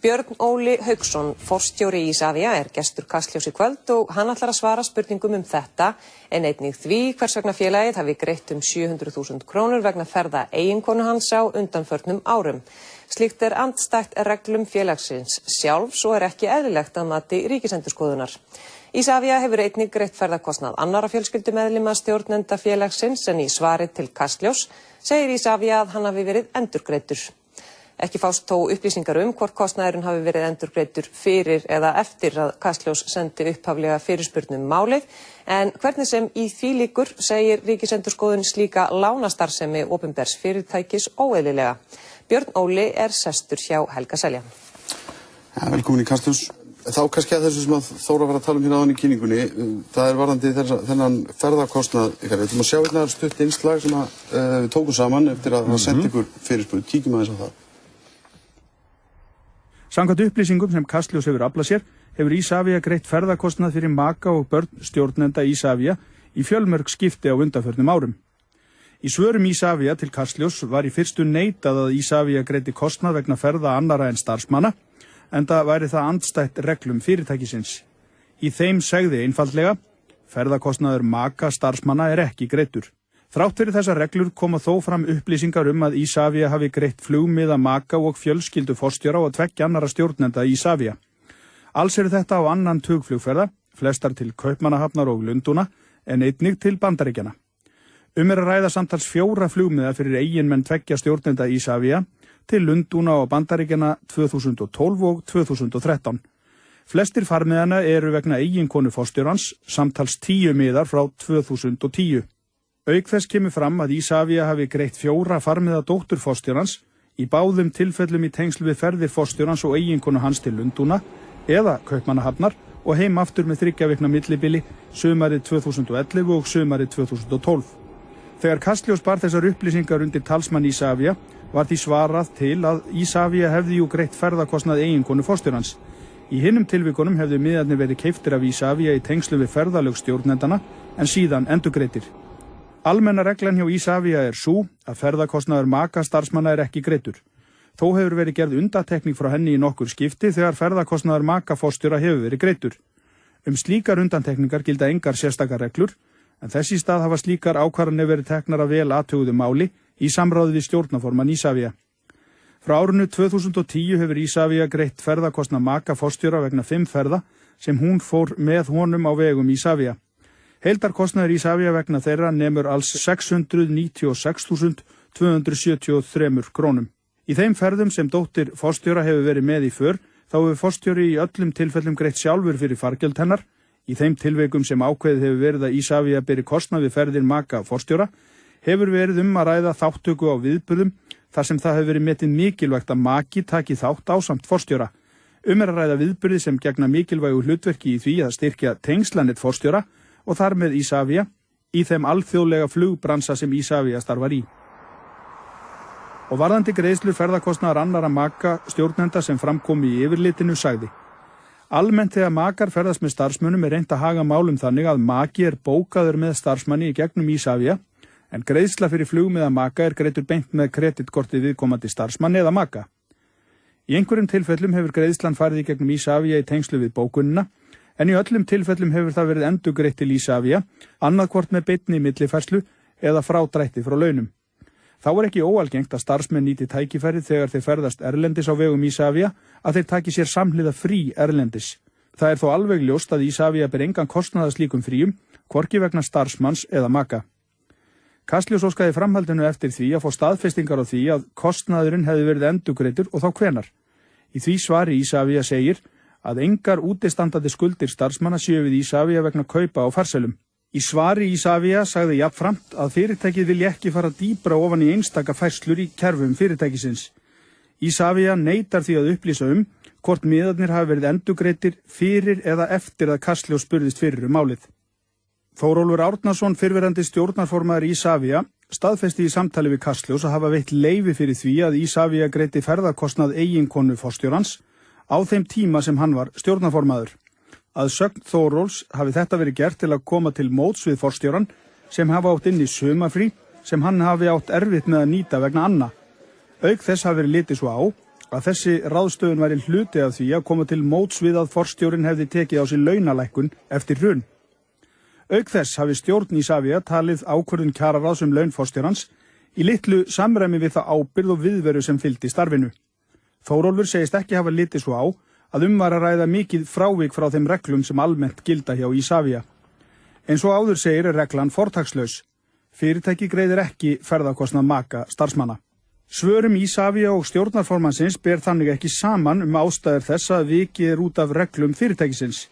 Björn Óli Hauksson, forstjóri Isavia, gestur Kastljós í kvöld og hann ætlar að svara spurningum þetta en einnig því hvers vegna félagið hafi greitt 700.000 krónur vegna ferða eiginkonu hans á undanförnum árum. Slíkt andstætt reglum félagsins sjálfs og ekki eðlilegt að mati Ríkisendurskoðunar. Isavia hefur einnig greitt ferðakostnað annarra fjölskyldumeðlima stjórnenda félagsins en í svari til Kastljós segir Isavia að hann hafi verið endurgreiddur. Ekki fást þó upplýsingar hvort kostnaðurinn hafi verið endurgreiddur fyrir eða eftir að Kastljós sendi upphaflega fyrirspurn málið, en hvernig sem í því líkur segir Ríkisendurskoðun slíka lánastarfsemi opinbers fyrirtækis óeðlilega. Björn Óli sestur hjá Helga Seljan. Ja, velkomin í Kastljós. Þá kannski að þessu sem að Þóra var að tala hérna áðan í kynningunni, það varðandi þennan ferðakostnað ykkar. Við ætlum að sjá hérna stutt innslag sem við tókum saman eftir að senda ykkur fyrirspurn. Kíkjum aðeins á það. Samkvæmt upplýsingum sem Kastljós hefur aflað sér, hefur Isavia greitt ferðakostnað fyrir maka og börn stjórnenda Isavia í fjölmörg skipti á undanförnum árum. Í svörum Isavia til Kastljós var í fyrstu neitað að Isavia greiddi kostnað vegna ferða annarra en starfsmanna, enda væri það andstætt reglum fyrirtækisins. Í þeim segði einfaldlega, ferðakostnaður maka starfsmanna ekki greiddur. Þrátt fyrir þessar reglur koma þó fram upplýsingar að Isavia hafi greitt flugmiða maka og fjölskyldu forstjóra og 2 annarra stjórnenda Isavia. Alls þetta á annan tug flugferða, flestar til Kaupmannahafnar og Lundúna, en einnig til Bandaríkjanna. Að ræða samtals 4 flugmiða fyrir eiginmenn 2 stjórnenda Isavia til Lundúna og Bandaríkjanna 2012 og 2013. Flestir farmiðana vegna eiginkonu forstjórans, samtals 10 miðar frá 2010. Auk þess kemur fram að Isavia hafi greitt 4 farmiða dóttur forstjórans í báðum tilfellum í tengsl við ferðir forstjórans og eiginkonu hans til Lundúna eða Kaupmannahafnar og heim aftur með 3 vikna millibili sumarið 2011 og sumarið 2012. Þegar Kastljós bar þessar upplýsingar undir talsmann Isavia var því svarað til að Isavia hefði greitt ferðakostnað eiginkonu forstjórans. Í hinum tilvikunum hefðu miðarnir verið keyptir af Isavia í tengslu við ferðalög stjórnendana en síðan endurgreiddir. Almenna reglan hjá Isavia sú að ferðakostnaður maka starfsmanna ekki greiddur. Þó hefur verið gerð undantekning frá henni í nokkur skipti þegar ferðakostnaður maka forstjóra hefur verið greiddur. Slíkar undantekningar gilda engar sérstakar reglur, en þess í stað hafa slíkar ákvarðanir verið teknar að vel athuguðu máli í samráði við stjórnarformann Isavia. Frá árinu 2010 hefur Isavia greitt ferðakostnað maka forstjóra vegna 5 ferða sem hún fór með honum á vegum Isavia. Heildarkostnaður Isavia vegna þeirra nemur alls 696.273 krónum. Í þeim ferðum sem dóttir forstjóra hefur verið með í för, þá hefur forstjóri í öllum tilfellum greitt sjálfur fyrir fargjöld hennar. Í þeim tilveikum sem ákveðið hefur verið að Isavia beri kostnað við ferðir maka forstjóra, hefur verið að ræða þáttöku á viðburðum þar sem það hefur verið metið mikilvægt að maki taki þátt ásamt forstjóra. Að ræða viðburði sem gegna mikilvægu hlutverki í því að styrkja tengslannet forstjóra og þar með Isavia í þeim alþjóðlega flugbransa sem Isavia starfar í. Og varðandi greiðslur ferðakostnaðar annarra maka stjórnenda sem framkomi í yfirlitinu sagði: Almennt þegar makar ferðast með starfsmönnum reynt að haga málum þannig að maki bókaður með starfsmanni í gegnum Isavia, en greiðsla fyrir flugmiða maka greiddur beint með kreditkorti viðkomandi starfsmann eða maka. Í einhverjum tilfellum hefur greiðslan farið í gegnum Isavia í tengslu við bókunina, en í öllum tilfellum hefur það verið endurgreitt til Isavia, annað hvort með beinni millifærslu eða frádrætti frá launum. Þá ekki óalgengt að starfsmenn nýti tækifærið þegar þeir ferðast erlendis á vegum Isavia að þeir taki sér samhliða frí erlendis. Það þó alveg ljóst að Isavia ber engan kostnað af slíkum fríum, hvorki vegna starfsmanns eða maka. Kastljós óskaði framhaldinu eftir því að fá staðfestingar á því að kostnaðurinn hefði verið endurgreiddur og þá hvenær. Í því svari Isavia segir að engar útistandandi skuldir starfsmanna séu við Isavia vegna kaupa á farselum. Í svari Isavia sagði jafnframt að fyrirtækið vilji ekki fara dýpra ofan í einstaka færslur í kerfum fyrirtækisins. Isavia neitar því að upplýsa hvort miðarnir hafi verið endurgreiddir fyrir eða eftir að Kastljós spurðist fyrir málið. Þórólfur Árnason, fyrrverandi stjórnarformaður Isavia, staðfesti í samtali við Kastljós að hafa veitt leyfi fyrir því að Isavia greiddi ferðakostnað eiginkonu forstjórans á þeim tíma sem hann var stjórnarformaður. Að sögn Þórólfs hafi þetta verið gert til að koma til móts við forstjóran sem hafa átt inn í sumarfrí sem hann hafi átt erfitt með að nýta vegna anna. Auk þess hafi verið litið svo á að þessi ráðstöfun væri hluti af því að koma til móts við að forstjórinn hefði tekið á sig launalækkun eftir hrun. Auk þess hafi stjórn Isavia talið ákvörðun kjararáðs laun forstjórans í litlu samræmi við það ábyrgð og viðveru sem fylgdi starfinu. Þórólfur segist ekki hafa litið svo á að var að ræða mikið frávik frá þeim reglum sem almennt gilda hjá Isavia. Eins og áður segir reglan fortakslaus. Fyrirtæki greiðir ekki ferðakostnað maka starfsmanna. Svörum Isavia og stjórnarformannsins ber þannig ekki saman ástæður þess að vikið út af reglum fyrirtækisins.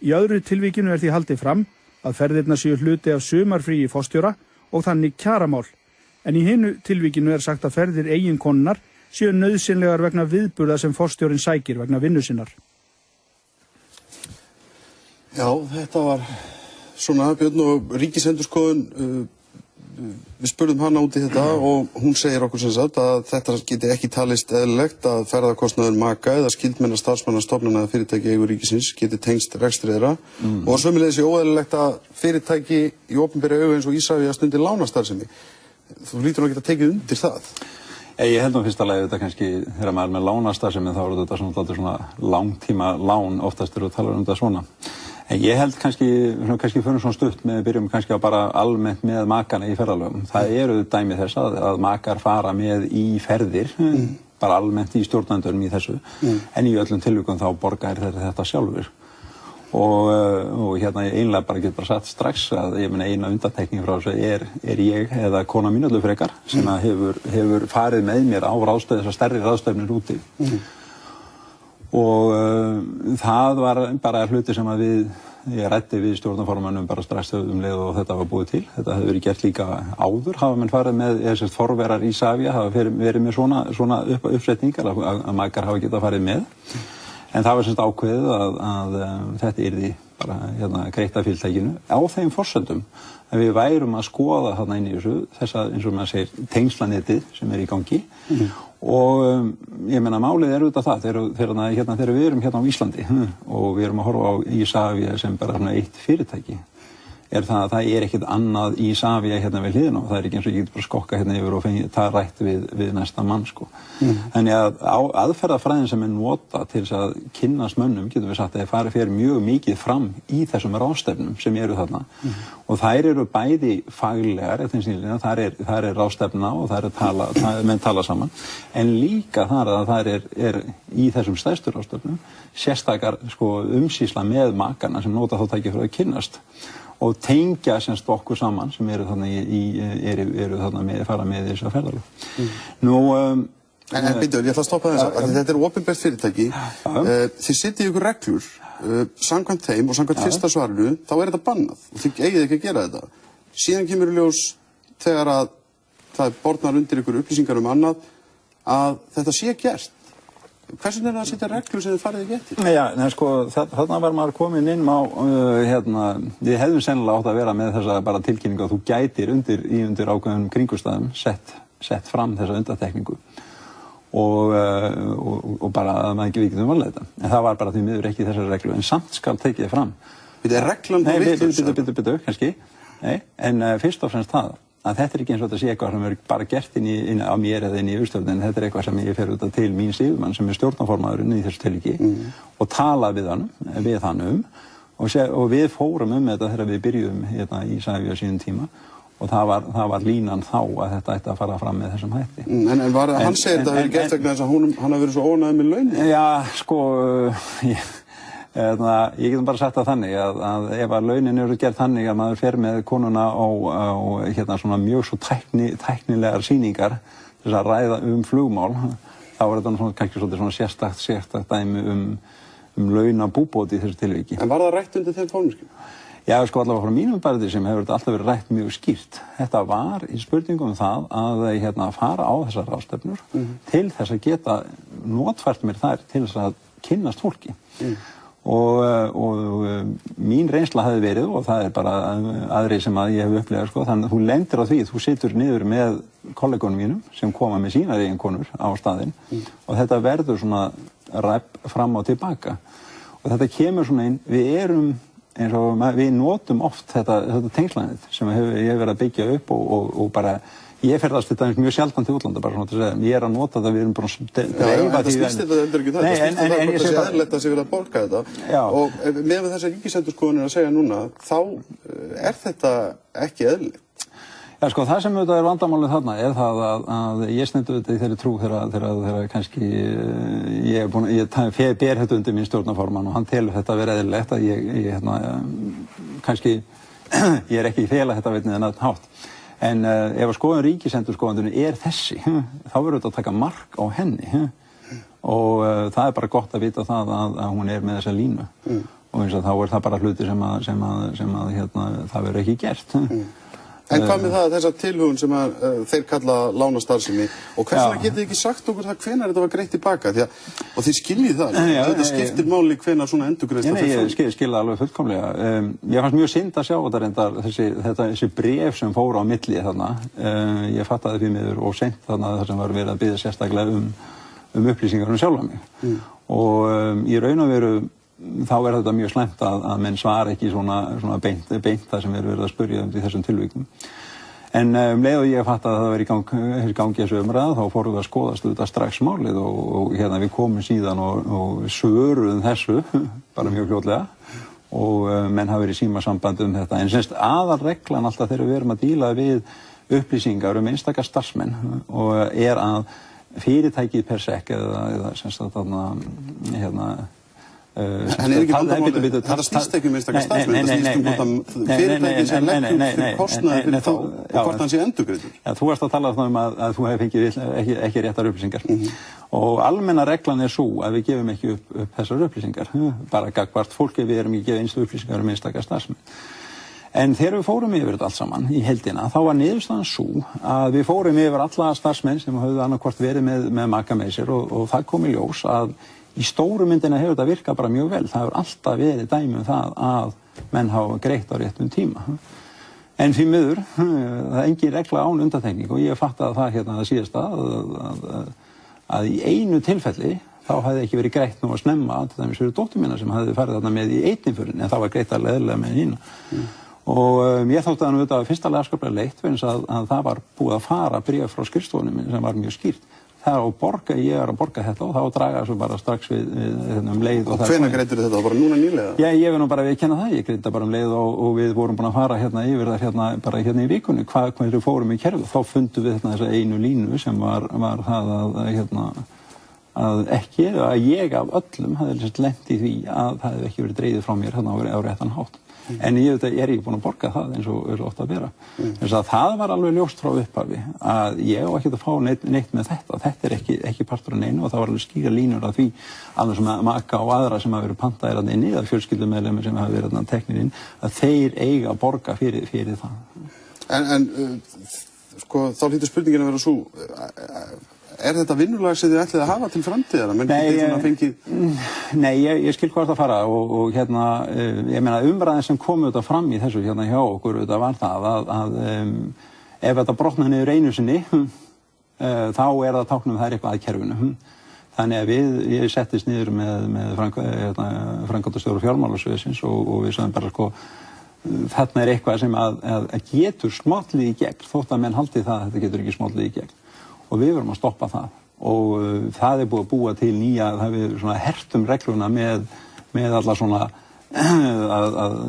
Í öðru tilvikinu því haldið fram að ferðirnar séu hluti af sumarfríi forstjóra og þannig kjaramál. En í hinu tilvikinu sagt að ferðir eiginkonunnar séu nauðsynlegar vegna viðburða sem forstjórinn sækir vegna vinnu sinnar. Já, þetta var svona Björn og Ríkisendurskoðun. Við spurðum hana út í þetta og hún segir okkur sem sagt að þetta geti ekki talist eðlilegt að ferðakostnaður maka eða skyldmennar starfsmanna stofnana eða fyrirtæki í eigu ríkisins geti tengst rekstri þeirra og sömuleiðis óeðlilegt að fyrirtæki í opinberri augu eins og Isavia stundi lánastarfsemi. Þú hlýtur að geta tekið undir það. Ég held fyrsta lagi þetta kannski þegar maður með lánastarfsemi þá þetta svona langtíma lán oftast eru að tala þetta svona. En ég held kannski fyrir svona stutt með byrjum kannski að bara almennt með makana í ferðalögum. Það eru dæmi þess að makar fara með í ferðir, bara almennt í stjórnendunum í þessu, en í öllum tilvikum þá borgar þetta sjálfur. Og hérna einlega bara getur bara sagt strax að ég meina eina undantekning frá þessu er ég eða kona mín öllu frekar sem hefur farið með mér á þessar stærri ráðstöfnir úti. Og það var bara hluti sem að ég ræddi við stjórnarformannum bara strax leið og þetta var búið til. Þetta hefur verið gert líka áður, hafa menn farið með forverar Isavia, hafa verið með svona uppsetningar að makar hafa getað farið með. En það var ákveðið að þetta yrði bara greitt af fyrirtækinu á þeim forsendum að við værum að skoða þarna inn í þessu þessa, eins og maður segir, tengslanetið sem í gangi. Og ég meina málið auðvitað það þegar við erum hérna á Íslandi og við erum að horfa á Isavia sem bara eitt fyrirtæki það að það ekkert annað Isavia hérna við hliðina og það ekki eins og ég get bara skokka hérna yfir og það rætt við næsta mann sko. Þannig að aðferðafræðin sem nota til þess að kynnast mönnum getum við sagt að það fer mjög mikið fram í þessum ráðstefnum sem eru þarna og þær eru bæði faglegar þar ráðstefna og menn tala saman en líka þar að þær í þessum stærstu ráðstefnum sérstakar umsýsla með makana sem nota þá tækja fyrir að kynnast og tengja okkur saman sem eru þarna fara með þessa ferðalög. En bíddu, ég ætla að stoppa þess að þetta opinbert fyrirtæki. Þið setjið ykkur reglur, samkvæmt þeim og samkvæmt fyrsta svarinu, þá þetta bannað og þið eigið ekki að gera þetta. Síðan kemur í ljós þegar að það bornar undir ykkur upplýsingar annað að þetta sé gert. Hversu það að setja reglur sem þið farið ekki eftir? Já, þarna var maður komin inn á, við hefðum sennilega átt að vera með þessa bara tilkynningu að þú gætir undir ákveðnum kringumstæðum sett fram þessa undantekningu og bara að maður ekki vikið varlega þetta. En það var bara því miður ekki þessar reglu, en samt skal tekið fram. Er reglan þá vitlaus? Nei, kannski. Nei, en fyrst og fremst það að þetta ekki eins og þetta sé eitthvað sem bara gert inn á mér eða inn í yfirstjórn, en þetta eitthvað sem ég fer út til míns yfirmann sem stjórnarformaðurinn í þessu tilviki og tala við hann og við fórum þetta þegar við byrjuðum hérna í Isavia sínum tíma og það var línan þá að þetta ætti að fara fram með þessum hætti. En hann segir þetta hefur gert vegna þess að hann hafi verið svo óánægður með launin? Já, ég getum bara sagt það þannig að ef að launin eru gert þannig að maður fer með konuna á svona mjög svo tæknilegar sýningar þess að ræða flugmál þá þetta kannski svona sérstakt dæmi launabúbót í þessu tilviki. En var það rætt undir þeim formerkjum? Já, allavega frá mínum bæði sem hefur þetta alltaf verið rætt mjög skýrt. Þetta var í spurningum það að fara á þessar ráðstefnur til þess að geta notfært mér þær til þess að kynnast fólki. Og mín reynsla hefði verið og það bara aðri sem að ég hef upplifað þannig að þú lendir á því, þú situr niður með kollegunum mínum sem koma með sínar eiginkonur á staðinn og þetta verður svona ræpp fram og tilbaka og þetta kemur svona inn, við notum oft þetta tengslanið sem ég hef verið að byggja upp og bara Ég ferðast til dæmis mjög sjaldan til útlanda, bara svona til að segja, ég að nota það, við erum bara að dreifa því. Það snýst þetta heldur ekki það, það snýst það hvort það sé eðlilegt að sé verið að borga þetta. Og með þessar ríkisendurskoðanir að segja núna, þá þetta ekki eðlilegt. Já, sko, það sem auðvitað vandamálið þarna það að ég snendi auðvitað í þeirri trú þegar kannski ég ber þetta undir minn stjórnarformann og hann telur þetta að vera eðlilegt að ég kannski, ég ekki í fela þetta veitnið en að hátt. En ef að skoðun ríkisendurskoðandunni þessi, þá verður þetta að taka mark á henni og það bara gott að vita það að hún með þessa línu og eins og þá það bara hluti sem það verður ekki gert. En hvað með þessa tilhögun sem þeir kalla lánastarfsemi og hvers vegna getið þið ekki sagt okkur það hvenær þetta var greitt tilbaka og þið skiljið það, þetta skiptir máli hvenær svona endurgreiðsla fer fram. Ég skil það alveg fullkomlega. Mér fannst mjög synd að sjá þetta reyndar, þessi bréf sem fóru á milli þarna, ég fattaði því miður og seint þarna þar sem var verið að biðja sérstaklega um upplýsingar sjálfa mig og í raun og veru þá þetta mjög slæmt að menn svara ekki svona beint það sem verið að spyrja í þessum tilvikum. En leið og ég fatt að það var í gangi þessu umræða, þá fórum við að skoðast þetta strax málið og við komum síðan og svöruðum þessu, bara mjög fljótlega, og menn hafa verið í símasamband þetta. En semst aðalreglan alltaf þegar við erum að díla við upplýsingar einstaka starfsmenn og að fyrirtækið per sekk eða semst að þarna En ekki vandamálið, þetta snýst ekki einstakar starfsmenn, þetta snýst hvort fyrirtæki sem leggur fyrir kostnaði fyrir þá og hvort hann sé endurgreiddur. Þú varst að tala að þú hefur fengið ekki réttar upplýsingar og almenna reglan sú að við gefum ekki upp þessar upplýsingar, bara gagnvart fólki við erum ekki gefið einstu upplýsingar einstakar starfsmenn. En þegar við fórum yfir þetta allt saman í heildina, þá var niðurstaðan sú að við fórum yfir alla starfsmenn sem höfðu annarkvort verið með maka með sér og það kom í ljós að í stóru myndina hefur þetta virkað bara mjög vel. Það hefur alltaf verið dæmi það að menn hafa greitt á réttum tíma. En því miður, það engin regla án undantekning og ég fattaði það það síðasta að í einu tilfelli þá hefði ekki verið greitt nú að snemma til dæmis fyrir dóttur mína sem hefði farið þarna með í einni fyrir en það var greitt alveg eðlilega með hina. Og ég þótti það þetta fyrsta skaplega leitt vegna að það var búið að fara bréf frá skrifstofunni sem var mjög skýrt. Það ég að borga þetta og þá draga svo bara strax við leið. Og hvenær greiddir þetta? Bara núna nýlega? Já, ég vil nú bara viðurkenna það. Ég greiddi bara leið og við vorum búin að fara yfir það bara í vikunni. Hvernig við fórum í kerfið. Þá fundum við þessa einu línu sem var það að ég af öllum hafði lent í því að það hefði ekki verið dreifið frá mér á réttan hátt. En ég ekki búin að borga það eins og ótt að bera. Þess að það var alveg ljóst frá upphafi að ég á ekki að fá neitt með þetta. Þetta ekki partur af neinu og það var alveg skýra línur af því alveg sem maka og aðra sem hafa verið pantaðir inni eða fjölskyldumeðlimir sem hafa verið teknir inn að þeir eiga að borga fyrir það. En sko þá hlýtur spurningin að vera svo þetta vinnulag sem þið ætlið að hafa til framtíðar? Nei, ég skil hvað það fara og ég meina umræðin sem kom auðvitað fram í þessu hjá okkur auðvitað var það að ef þetta brotnaði niður einu sinni þá það táknum það eitthvað að kerfinu. Þannig að ég settist niður með framkvæmdastjóra fjármálasviðsins og við sagðum bara þarna eitthvað sem að getur smállið í gegn þótt að menn haldi það að þetta getur ekki smállið í gegn. Og við verum að stoppa það og það búið að búa til nýja, það við hertum regluna með alla svona að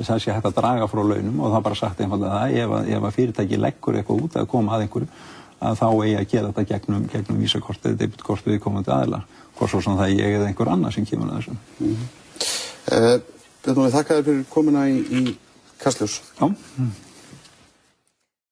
það sé hægt að draga frá launum og það bara sagt einfallega að ef að fyrirtæki leggur eitthvað út að koma að einhverju að þá eigi að gera þetta gegnum vísakort eða debitkort viðkomandi aðilar, hvort svo það ég eða einhver annar sem kemur að þessu. Björn Óli, þakka þér fyrir komuna í Kastljós. Já.